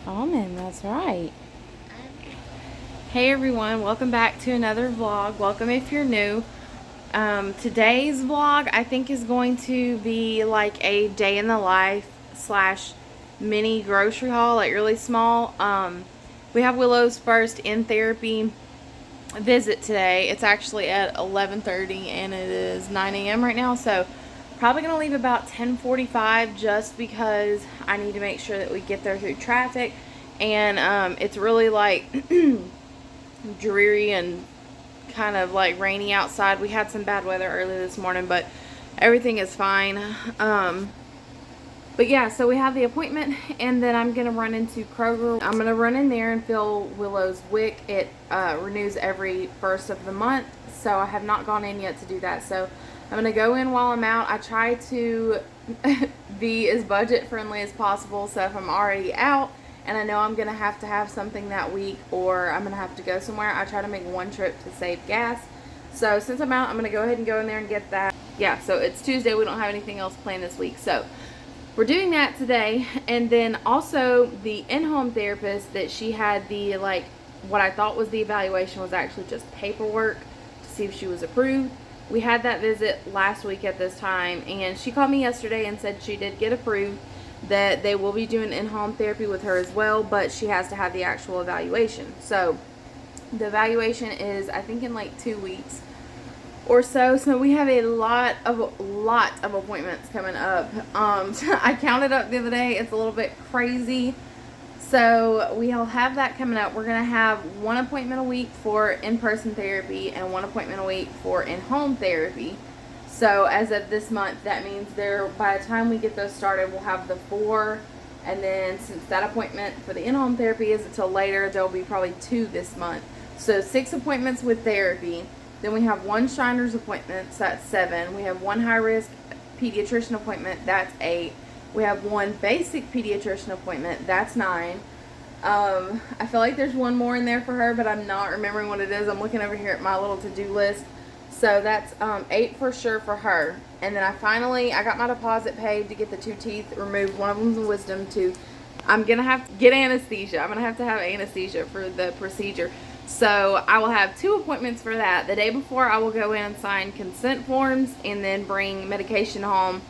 Almond, that's right. Hey everyone, welcome back to another vlog. Welcome if you're new. Today's vlog I think is going to be like a day in the life slash mini grocery haul, like really small. We have Willow's first in therapy visit today. It's actually at 11:30 and it is 9 a.m. right now, so probably gonna leave about 10:45 just because I need to make sure that we get there through traffic. And it's really like dreary and kind of like rainy outside. We had some bad weather early this morning, but everything is fine. But yeah, so we have the appointment, and then I'm gonna run into Kroger. I'm gonna run in there and fill Willow's WIC. It renews every first of the month, so I have not gone in yet to do that. So I'm gonna go in while I'm out. I try to be as budget friendly as possible, so if I'm already out and I know I'm gonna have to have something that week, or I'm gonna have to go somewhere, I try to make one trip to save gas. So since I'm out, I'm gonna go ahead and go in there and get that. Yeah, so it's Tuesday. We don't have anything else planned this week, so we're doing that today. And then also the in-home therapist that she had, the like what I thought was the evaluation was actually just paperwork to see if she was approved. We had that visit last week at this time, and she called me yesterday and said she did get approved, that they will be doing in-home therapy with her as well, but she has to have the actual evaluation. So the evaluation is, I think, in like 2 weeks or so. So we have a lot of appointments coming up. I counted up the other day. It's a little bit crazy. So we'll have that coming up. We're gonna have one appointment a week for in-person therapy and one appointment a week for in-home therapy. So as of this month, that means by the time we get those started, we'll have the 4. And then since that appointment for the in-home therapy is until later, there'll be probably 2 this month. So 6 appointments with therapy. Then we have 1 Shiner's appointment, so that's 7. We have 1 high-risk pediatrician appointment, that's 8. We have 1 basic pediatrician appointment, that's 9. I feel like there's 1 more in there for her, but I'm not remembering what it is. I'm looking over here at my little to-do list. So that's 8 for sure for her. And then I got my deposit paid to get the 2 teeth removed. One of them's a wisdom tooth. I'm going to have to get anesthesia. I'm going to have anesthesia for the procedure. So I will have 2 appointments for that. The day before, I will go in and sign consent forms and then bring medication home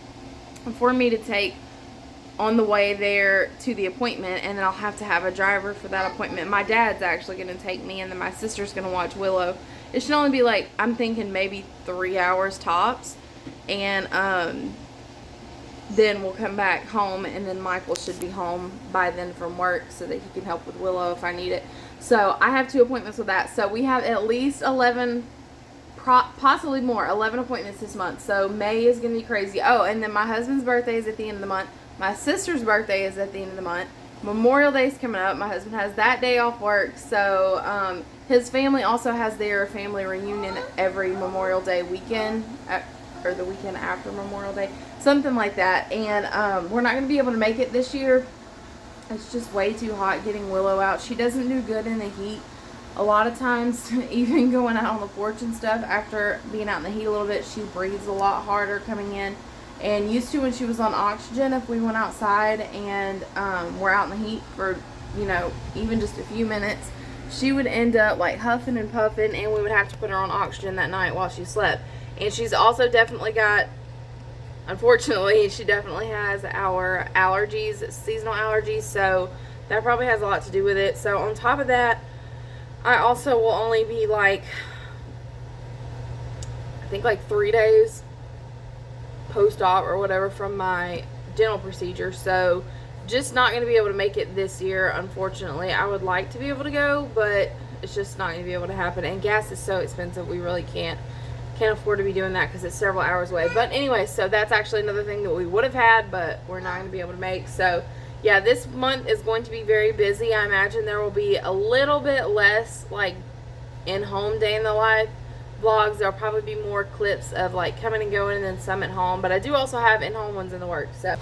for me to take on the way there to the appointment. And then I'll have to have a driver for that appointment. My dad's actually going to take me, and then my sister's going to watch Willow. It should only be like, I'm thinking maybe 3 hours tops. And then we'll come back home, and then Michael should be home by then from work so that he can help with Willow if I need it. So I have 2 appointments with that. So we have at least 11, possibly more, 11 appointments this month. So May is going to be crazy. Oh, and then my husband's birthday is at the end of the month. My sister's birthday is at the end of the month. Memorial Day is coming up. My husband has that day off work. So his family also has their family reunion every Memorial Day weekend, or the weekend after Memorial Day, something like that. And we're not going to be able to make it this year. It's just way too hot getting Willow out. She doesn't do good in the heat. A lot of times, even going out on the porch and stuff, after being out in the heat a little bit, she breathes a lot harder coming in. And used to, when she was on oxygen, if we went outside and we're out in the heat for, even just a few minutes, she would end up like huffing and puffing, and we would have to put her on oxygen that night while she slept. And she's also definitely got, unfortunately, she definitely has our allergies, seasonal allergies, so that probably has a lot to do with it. So on top of that, I also will only be like, I think like 3 days post-op or whatever from my dental procedure. So just not going to be able to make it this year, unfortunately. I would like to be able to go, but it's just not going to be able to happen. And gas is so expensive, we really can't afford to be doing that because it's several hours away. But anyway, so that's actually another thing that we would have had, but we're not going to be able to make. So yeah, this month is going to be very busy. I imagine there will be a little bit less like in-home day in the life vlogs. There'll probably be more clips of like coming and going, and then some at home. But I do also have in-home ones in the works. So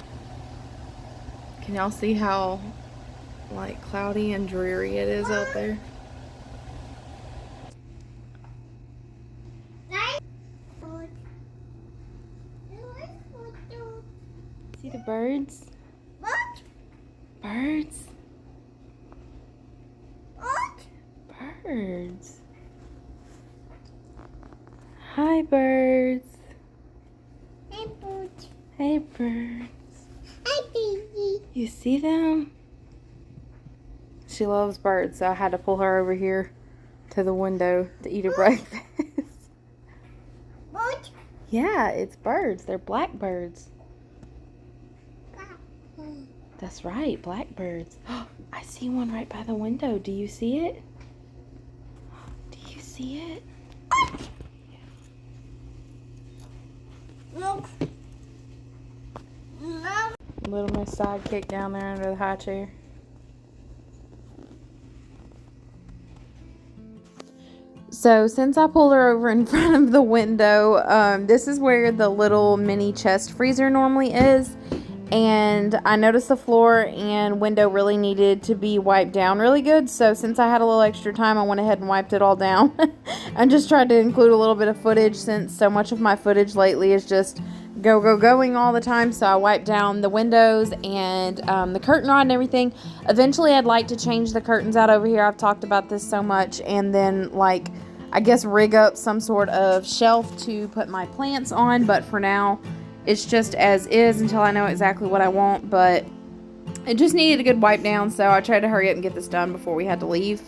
can y'all see how like cloudy and dreary it is out there? See the birds? What? Birds. What? Birds. Hi, birds. Hey, bird. Hey, birds. Hi, baby. You see them? She loves birds, so I had to pull her over here to the window to eat her breakfast. What? Yeah, it's birds. They're blackbirds. That's right, blackbirds. I see one right by the window. Do you see it? Do you see it? Look. Look. Little Miss Sidekick down there under the high chair. So since I pulled her over in front of the window, this is where the little mini chest freezer normally is. And I noticed the floor and window really needed to be wiped down really good. So since I had a little extra time, I went ahead and wiped it all down. I just tried to include a little bit of footage since so much of my footage lately is just going all the time. So I wiped down the windows and the curtain rod and everything. Eventually I'd like to change the curtains out over here. I've talked about this so much. And then like, I guess rig up some sort of shelf to put my plants on. But for now, it's just as is until I know exactly what I want, but it just needed a good wipe down, so I tried to hurry up and get this done before we had to leave.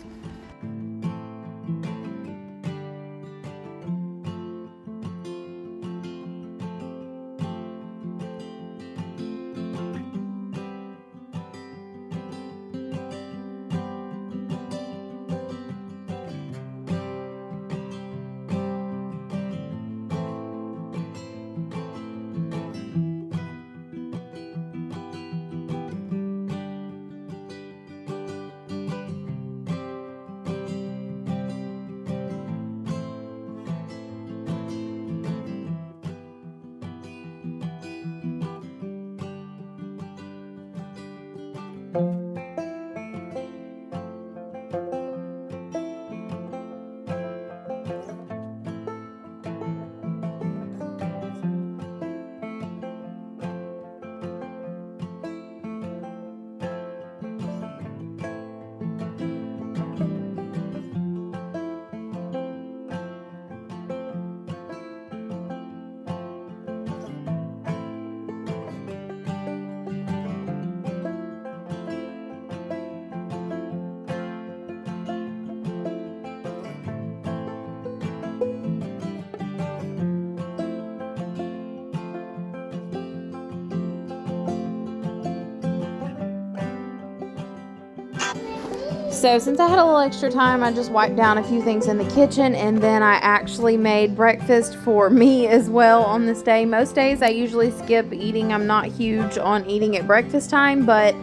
So since I had a little extra time, I just wiped down a few things in the kitchen, and then I actually made breakfast for me as well on this day. Most days I usually skip eating. I'm not huge on eating at breakfast time, but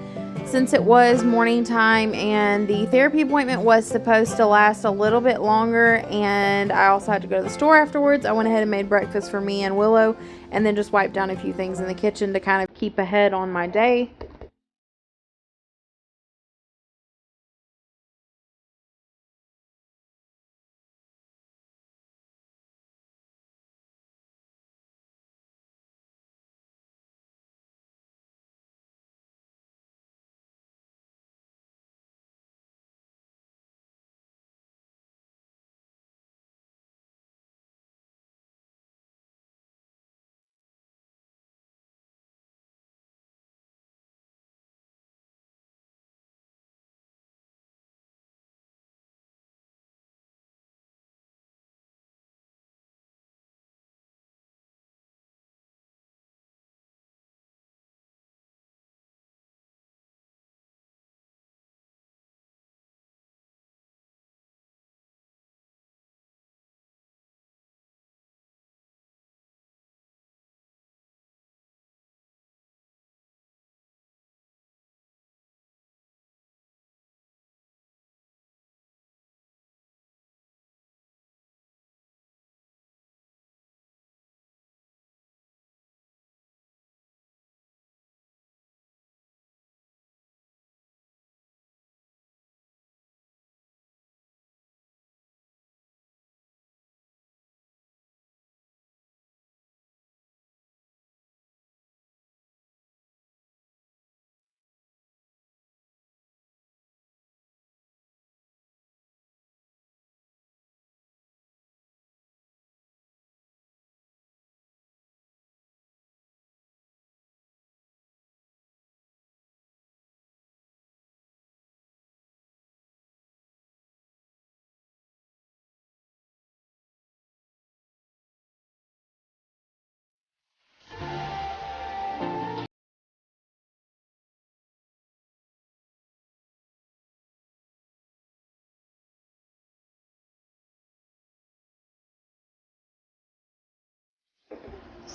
since it was morning time and the therapy appointment was supposed to last a little bit longer, and I also had to go to the store afterwards, I went ahead and made breakfast for me and Willow, and then just wiped down a few things in the kitchen to kind of keep ahead on my day.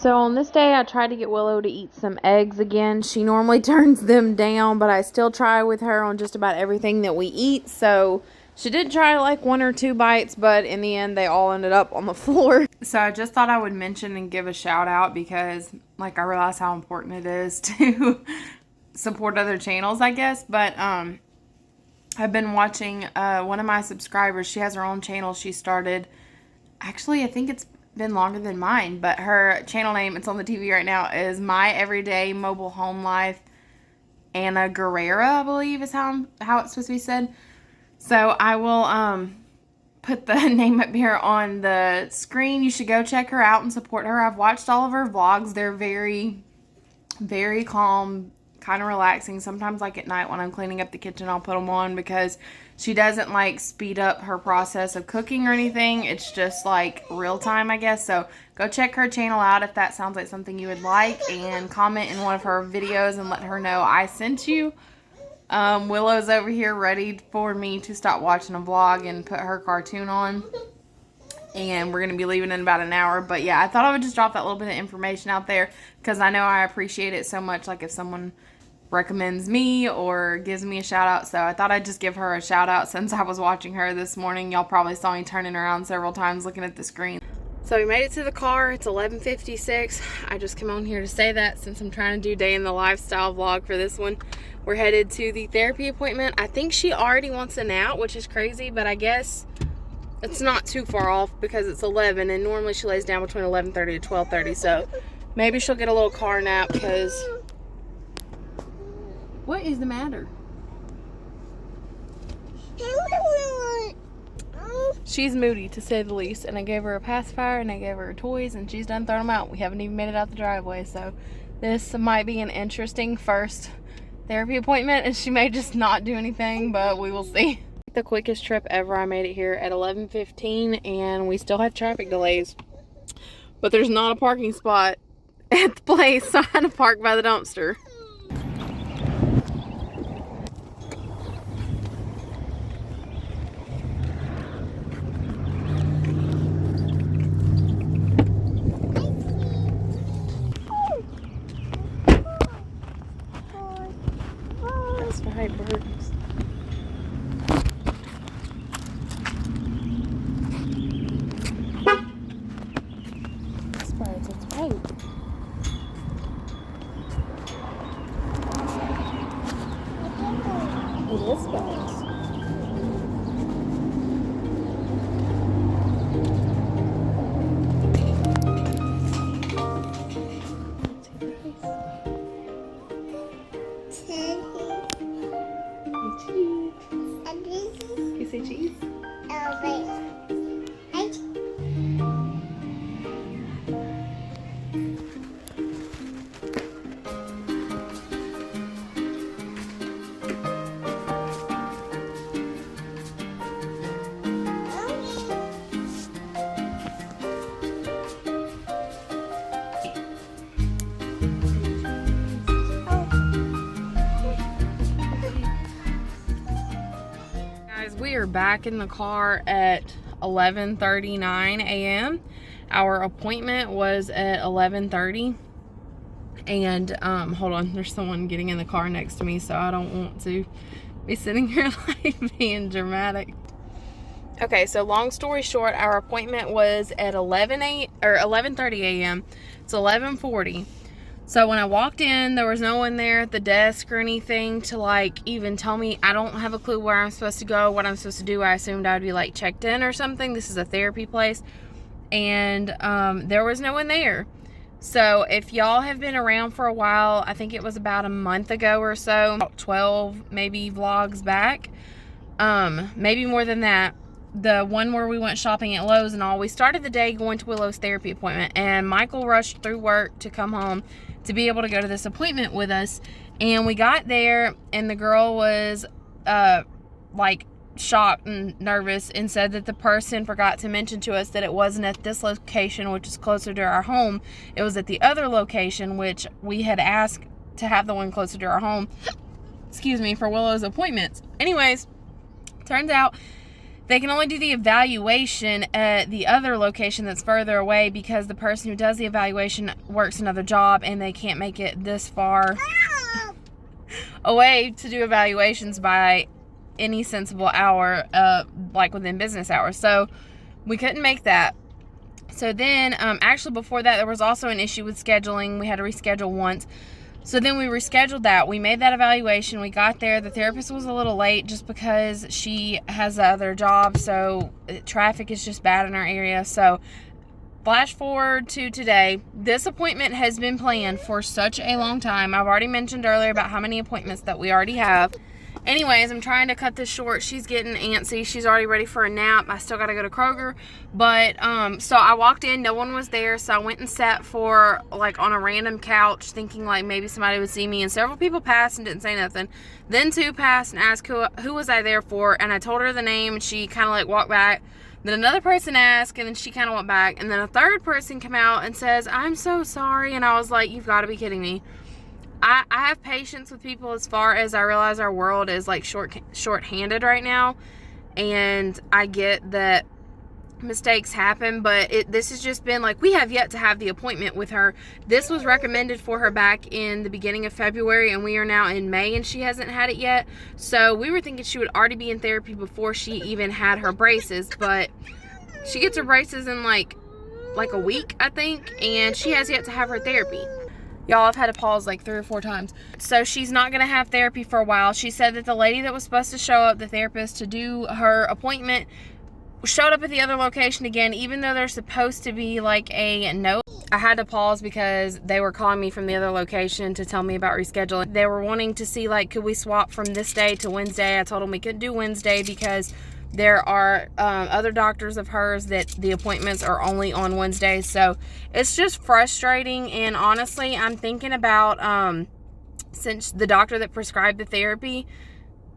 So on this day, I tried to get Willow to eat some eggs again. She normally turns them down, but I still try with her on just about everything that we eat. So she did try like 1 or 2 bites, but in the end, they all ended up on the floor. So I just thought I would mention and give a shout out because like I realize how important it is to support other channels, I guess. But I've been watching one of my subscribers. She has her own channel she started. Actually, I think it's been longer than mine, but her channel name, it's on the TV right now, is My Everyday Mobile Home Life. Anna Guerrera, I believe is how it's supposed to be said. So I will put the name up here on the screen. You should go check her out and support her. I've watched all of her vlogs. They're very, very calm, kind of relaxing. Sometimes like at night when I'm cleaning up the kitchen, I'll put them on because she doesn't like speed up her process of cooking or anything. It's just like real time, I guess. So go check her channel out if that sounds like something you would like, and comment in one of her videos and let her know I sent you. Willow's over here ready for me to stop watching a vlog and put her cartoon on. And we're going to be leaving in about an hour. But yeah, I thought I would just drop that little bit of information out there because I know I appreciate it so much. Like if someone recommends me or gives me a shout out. So I thought I'd just give her a shout out since I was watching her this morning. Y'all probably saw me turning around several times looking at the screen. So we made it to the car. It's 11:56. I just come on here to say that since I'm trying to do day in the lifestyle vlog for this one. We're headed to the therapy appointment. I think she already wants a nap, which is crazy, but I guess it's not too far off because it's 11 and normally she lays down between 11:30 to 12:30. So maybe she'll get a little car nap because... What is the matter? She's moody, to say the least, and I gave her a pacifier and I gave her her toys and she's done throwing them out. We haven't even made it out the driveway, so this might be an interesting first therapy appointment and she may just not do anything, but we will see. The quickest trip ever. I made it here at 11:15 and we still had traffic delays, but there's not a parking spot at the place, so I had to park by the dumpster. Right, birds. It's birds, it's right. It is birds. You say cheese? We are back in the car at 11:39 a.m. Our appointment was at 11:30. And hold on, there's someone getting in the car next to me, so I don't want to be sitting here like being dramatic. Okay, so long story short, our appointment was at 11:30 a.m. It's 11:40. So when I walked in, there was no one there at the desk or anything to like even tell me. I don't have a clue where I'm supposed to go, what I'm supposed to do. I assumed I'd be like checked in or something. This is a therapy place. And there was no one there. So if y'all have been around for a while, I think it was about a month ago or so, about 12 maybe vlogs back, maybe more than that, the one where we went shopping at Lowe's and all, we started the day going to Willow's therapy appointment, and Michael rushed through work to come home to be able to go to this appointment with us. And we got there and the girl was like shocked and nervous and said that the person forgot to mention to us that it wasn't at this location, which is closer to our home. It was at the other location, which we had asked to have the one closer to our home, excuse me, for Willow's appointments. Anyways, turns out they can only do the evaluation at the other location that's further away because the person who does the evaluation works another job and they can't make it this far away to do evaluations by any sensible hour, like within business hours. So we couldn't make that. So then, actually before that, there was also an issue with scheduling. We had to reschedule once. So then we rescheduled that. We made that evaluation. We got there. The therapist was a little late just because she has the other job. So traffic is just bad in our area. So flash forward to today. This appointment has been planned for such a long time. I've already mentioned earlier about how many appointments that we already have. Anyways, I'm trying to cut this short. She's getting antsy. She's already ready for a nap. I still got to go to Kroger. But, so I walked in. No one was there. So I went and sat on a random couch thinking, like, maybe somebody would see me. And several people passed and didn't say nothing. Then 2 passed and asked who was I there for. And I told her the name, and she kind of, like, walked back. Then another person asked, and then she kind of went back. And then a third person came out and says, "I'm so sorry." And I was like, you've got to be kidding me. I have patience with people as far as I realize our world is like short-handed right now, and I get that mistakes happen, but this has just been like, we have yet to have the appointment with her. This was recommended for her back in the beginning of February, and we are now in May and she hasn't had it yet. So we were thinking she would already be in therapy before she even had her braces, but she gets her braces in like a week, I think, and she has yet to have her therapy. Y'all, I've had to pause like 3 or 4 times. So she's not going to have therapy for a while. She said that the lady that was supposed to show up, the therapist, to do her appointment, showed up at the other location again, even though there's supposed to be like a note. I had to pause because they were calling me from the other location to tell me about rescheduling. They were wanting to see, like, could we swap from this day to Wednesday? I told them we couldn't do Wednesday because there are other doctors of hers that the appointments are only on Wednesdays. So it's just frustrating. And honestly, I'm thinking about, since the doctor that prescribed the therapy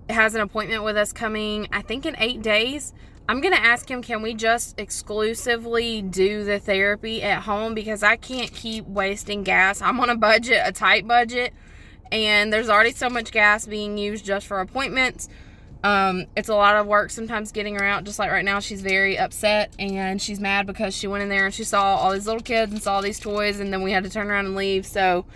has an appointment with us coming, I think in 8 days, I'm going to ask him, can we just exclusively do the therapy at home? Because I can't keep wasting gas. I'm on a budget, a tight budget, and there's already so much gas being used just for appointments. It's a lot of work sometimes getting her out. Just like right now, she's very upset and she's mad because she went in there and she saw all these little kids and saw these toys, and then we had to turn around and leave. So,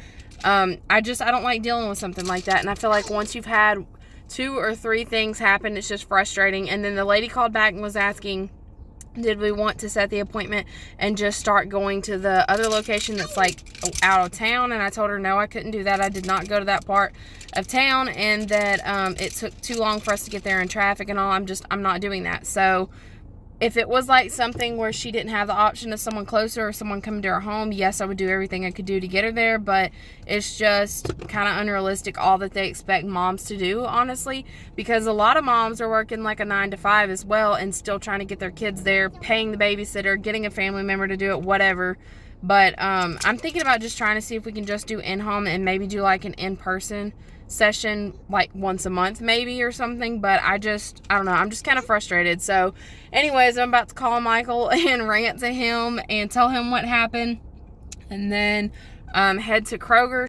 I don't like dealing with something like that. And I feel like once you've had 2 or 3 things happen, it's just frustrating. And then the lady called back and was asking, did we want to set the appointment and just start going to the other location that's like out of town? And I told her no, I couldn't do that. I did not go to that part of town, and that it took too long for us to get there in traffic and all. I'm not doing that. So if it was like something where she didn't have the option of someone closer or someone coming to her home, yes, I would do everything I could do to get her there. But it's just kind of unrealistic, all that they expect moms to do, honestly, because a lot of moms are working like a 9 to 5 as well and still trying to get their kids there, paying the babysitter, getting a family member to do it, whatever. But I'm thinking about just trying to see if we can just do in-home and maybe do like an in-person session like once a month maybe or something. But I don't know, I'm just kind of frustrated. So anyways, I'm about to call Michael and rant to him and tell him what happened, and then head to Kroger.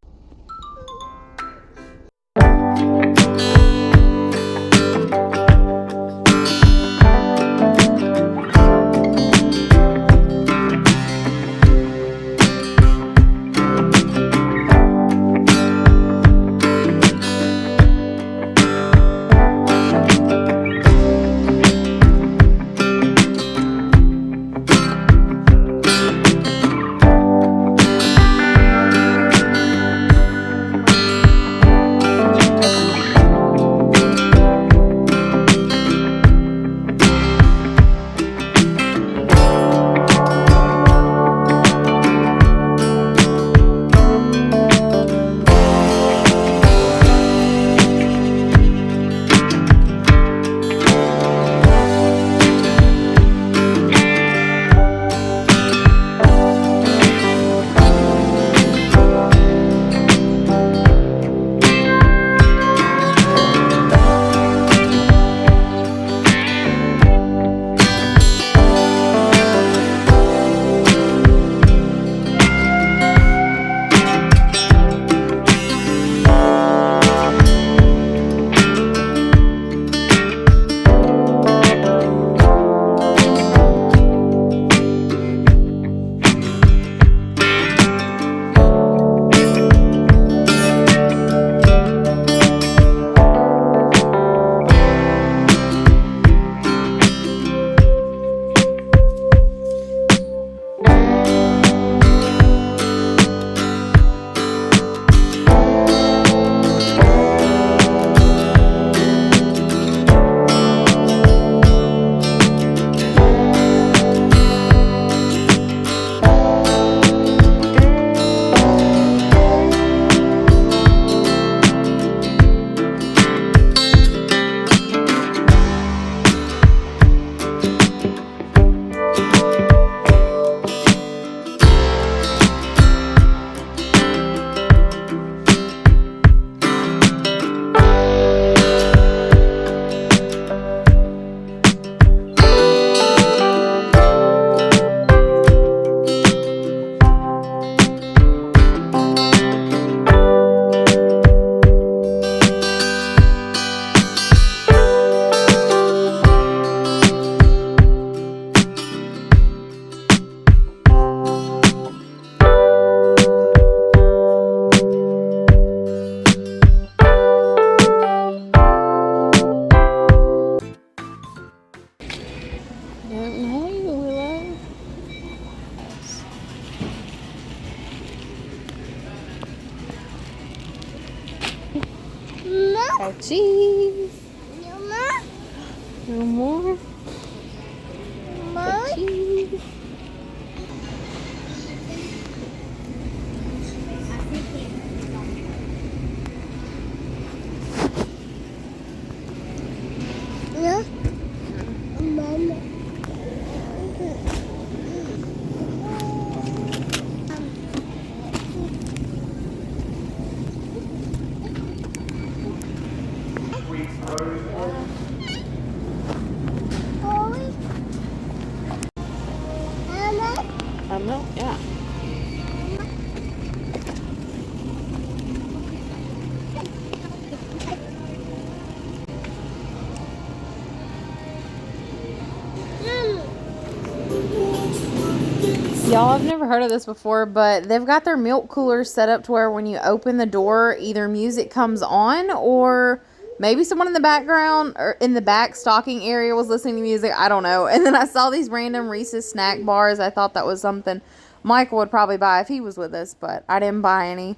Hey, Willow. Mom. Oh, cheese. Mama. No more. Mom. Cheese. Yeah. Mama. Milk, yeah. Y'all, I've never heard of this before, but they've got their milk coolers set up to where when you open the door, either music comes on or maybe someone in the background or in the back stocking area was listening to music. I don't know. And then I saw these random Reese's snack bars. I thought that was something Michael would probably buy if he was with us, but I didn't buy any.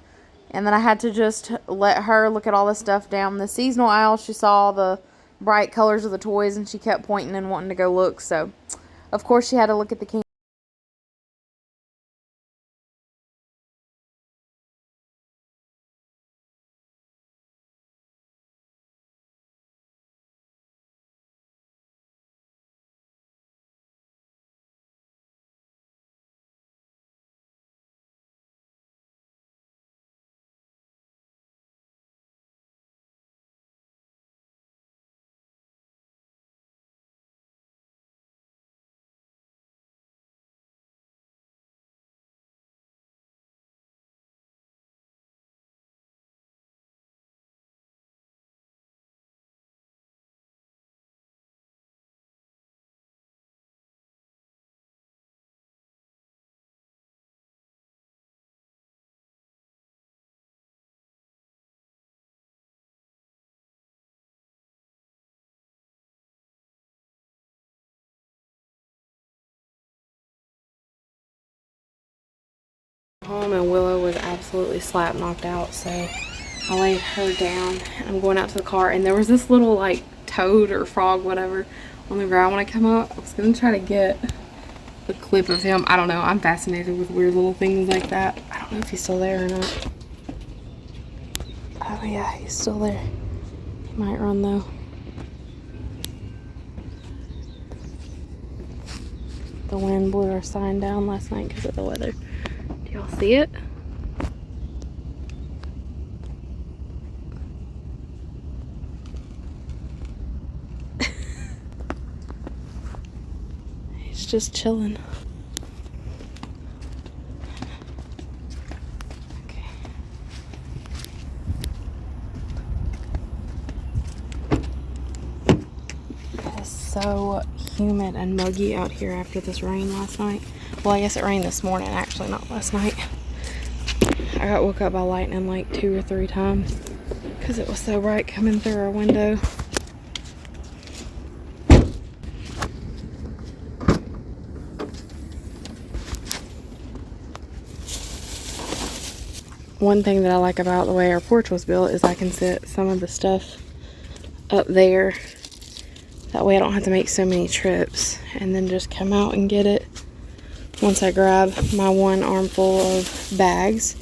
And then I had to just let her look at all the stuff down the seasonal aisle. She saw the bright colors of the toys and she kept pointing and wanting to go look. So, of course, she had to look at the candy. Home and Willow was absolutely slap knocked out, so I laid her down and I'm going out to the car, and there was this little like toad or frog, whatever, on the ground when I come out. I was gonna try to get a clip of him. I don't know, I'm fascinated with weird little things like that. I don't know if he's still there or not. Oh yeah, he's still there. He might run though. The wind blew our sign down last night because of the weather. Do y'all see it? He's just chilling. Okay. It is so humid and muggy out here after this rain last night. Well, I guess it rained this morning, actually, not last night. I got woke up by lightning like 2 or 3 times because it was so bright coming through our window. One thing that I like about the way our porch was built is I can set some of the stuff up there. That way I don't have to make so many trips and then just come out and get it once I grab my one armful of bags.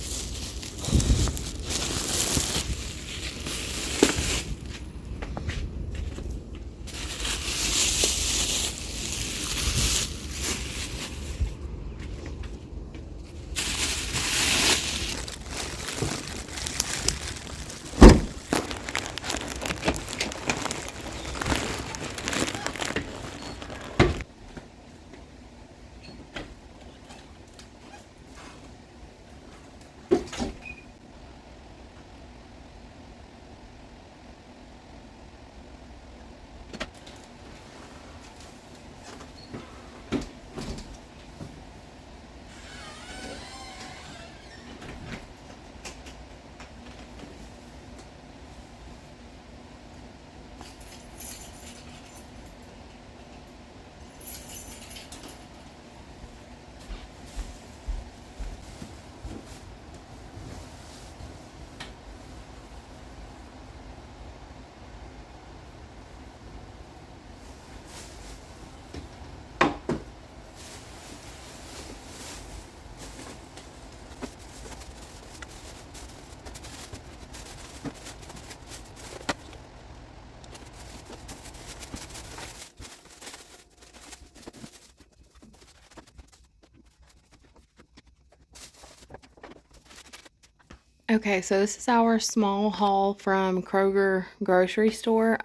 Okay, so this is our small haul from Kroger grocery store.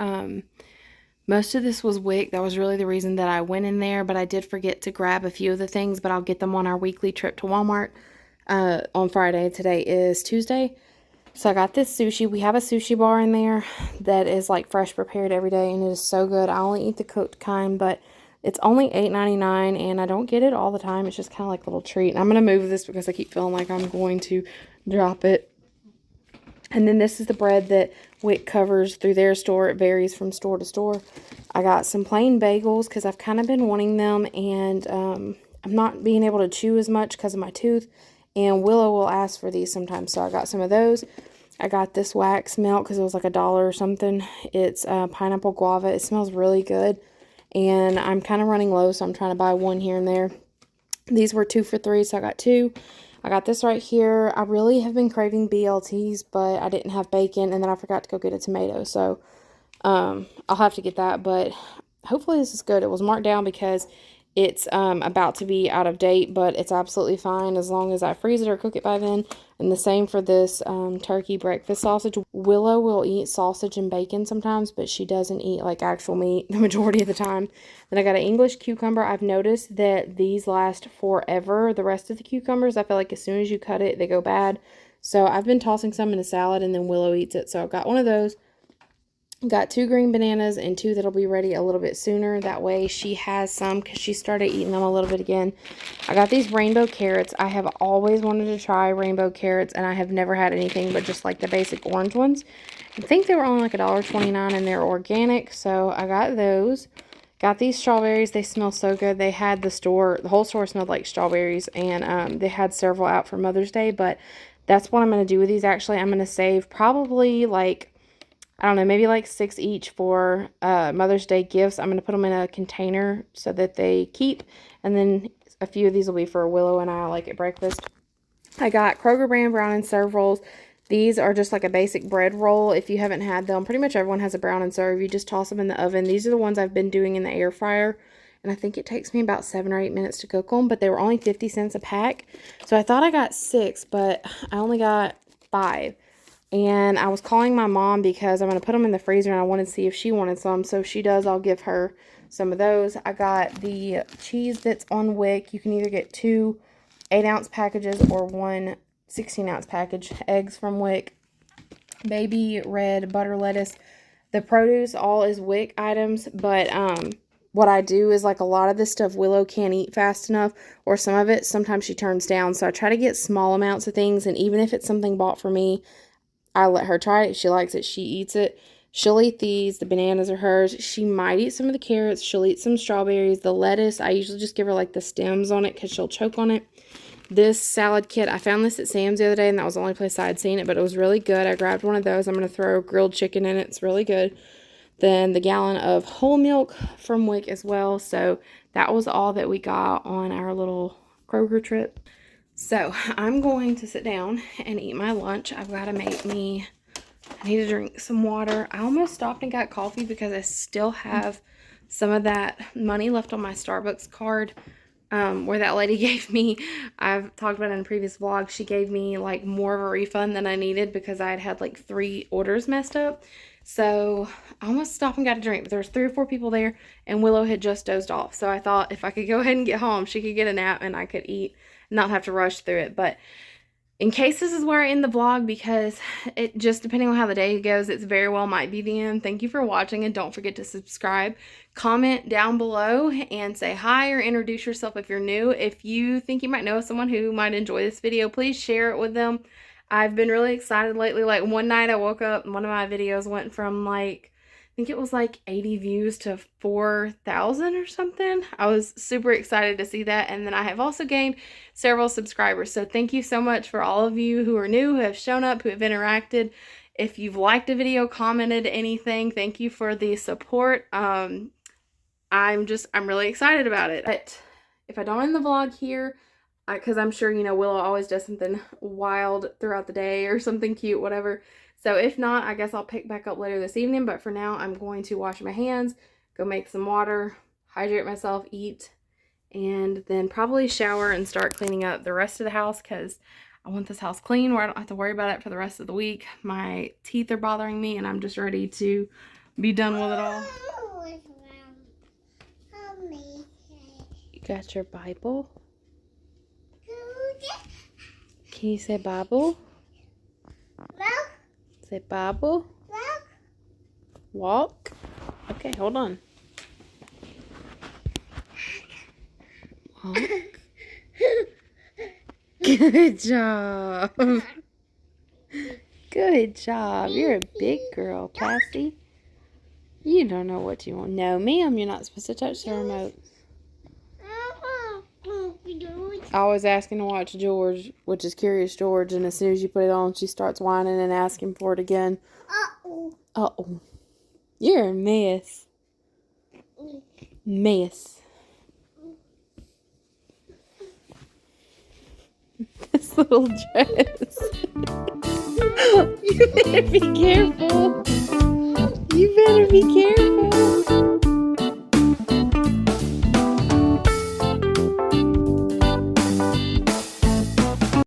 Most of this was WIC. That was really the reason that I went in there, but I did forget to grab a few of the things, but I'll get them on our weekly trip to Walmart on Friday. Today is Tuesday. So I got this sushi. We have a sushi bar in there that is like fresh prepared every day, and it is so good. I only eat the cooked kind, but it's only $8.99, and I don't get it all the time. It's just kind of like a little treat. And I'm going to move this because I keep feeling like I'm going to drop it. And then this is the bread that WIC covers through their store. It varies from store to store. I got some plain bagels because I've kind of been wanting them, and I'm not being able to chew as much because of my tooth. And Willow will ask for these sometimes, so I got some of those. I got this wax milk because it was like $1 or something. It's pineapple guava. It smells really good. And I'm kind of running low, so I'm trying to buy one here and there. These were 2 for $3, so I got 2. I got this right here. I really have been craving BLTs, but I didn't have bacon, and then I forgot to go get a tomato. So I'll have to get that, but hopefully this is good. It was marked down because it's about to be out of date, but it's absolutely fine as long as I freeze it or cook it by then. And the same for this turkey breakfast sausage. Willow will eat sausage and bacon sometimes, but she doesn't eat like actual meat the majority of the time. Then I got an English cucumber. I've noticed that these last forever. The rest of the cucumbers, I feel like as soon as you cut it, they go bad. So I've been tossing some in a salad, and then Willow eats it. So I've got one of those. Got 2 green bananas and 2 that'll be ready a little bit sooner. That way she has some because she started eating them a little bit again. I got these rainbow carrots. I have always wanted to try rainbow carrots, and I have never had anything but just like the basic orange ones. I think they were only like $1.29, and they're organic, so I got those. Got these strawberries. They smell so good. They had the whole store smelled like strawberries, and they had several out for Mother's Day, but that's what I'm going to do with these actually. I'm going to save probably like, I don't know, maybe like 6 each for Mother's Day gifts. I'm going to put them in a container so that they keep. And then a few of these will be for Willow and I like at breakfast. I got Kroger brand brown and serve rolls. These are just like a basic bread roll. If you haven't had them, pretty much everyone has a brown and serve. You just toss them in the oven. These are the ones I've been doing in the air fryer. And I think it takes me about 7 or 8 minutes to cook them. But they were only 50 cents a pack. So I thought I got 6, but I only got 5. And I was calling my mom because I'm going to put them in the freezer, and I wanted to see if she wanted some. So if she does, I'll give her some of those. I got the cheese that's on WIC. You can either get 2 8-ounce packages or 1 16-ounce package. Eggs from WIC. Baby red butter lettuce. The produce all is WIC items, but what I do is like a lot of this stuff Willow can't eat fast enough, or some of it sometimes she turns down. So I try to get small amounts of things, and even if it's something bought for me, I let her try it. If she likes it, she eats it. She'll eat these. The bananas are hers. She might eat some of the carrots. She'll eat some strawberries. The lettuce, I usually just give her like the stems on it because she'll choke on it. This salad kit, I found this at Sam's the other day, and that was the only place I had seen it, but it was really good. I grabbed one of those. I'm going to throw grilled chicken in it. It's really good. Then the gallon of whole milk from WIC as well. So that was all that we got on our little Kroger trip. So I'm going to sit down and eat my lunch. I've got to I need to drink some water. I almost stopped and got coffee because I still have some of that money left on my Starbucks card where that lady gave me, I've talked about it in a previous vlog, she gave me like more of a refund than I needed because I had like 3 orders messed up. So I almost stopped and got a drink, but there was 3 or 4 people there, and Willow had just dozed off. So I thought if I could go ahead and get home, she could get a nap and I could eat, not have to rush through it. But in case this is where I end the vlog, because it just, depending on how the day goes, it's very well might be the end. Thank you for watching, and don't forget to subscribe. Comment down below and say hi or introduce yourself if you're new. If you think you might know someone who might enjoy this video, please share it with them. I've been really excited lately. Like one night I woke up and one of my videos went from like, I think it was like 80 views to 4,000 or something. I was super excited to see that. And then I have also gained several subscribers. So thank you so much for all of you who are new, who have shown up, who have interacted. If you've liked a video, commented anything, thank you for the support. I'm really excited about it. But if I don't end the vlog here, because I'm sure, you know, Willow always does something wild throughout the day or something cute, whatever. So if not, I guess I'll pick back up later this evening. But for now, I'm going to wash my hands, go make some water, hydrate myself, eat, and then probably shower and start cleaning up the rest of the house because I want this house clean where I don't have to worry about it for the rest of the week. My teeth are bothering me and I'm just ready to be done with it all. You got your Bible? Can you say Bible? Say Bible. Walk. Okay, hold on. Walk. Good job. Good job. You're a big girl, Cassie. You don't know what you want. No, ma'am, you're not supposed to touch the remote. I was asking to watch George, which is Curious George, and as soon as you put it on, she starts whining and asking for it again. Uh-oh. Uh-oh. You're a mess. Mess. This little dress. You better be careful. You better be careful.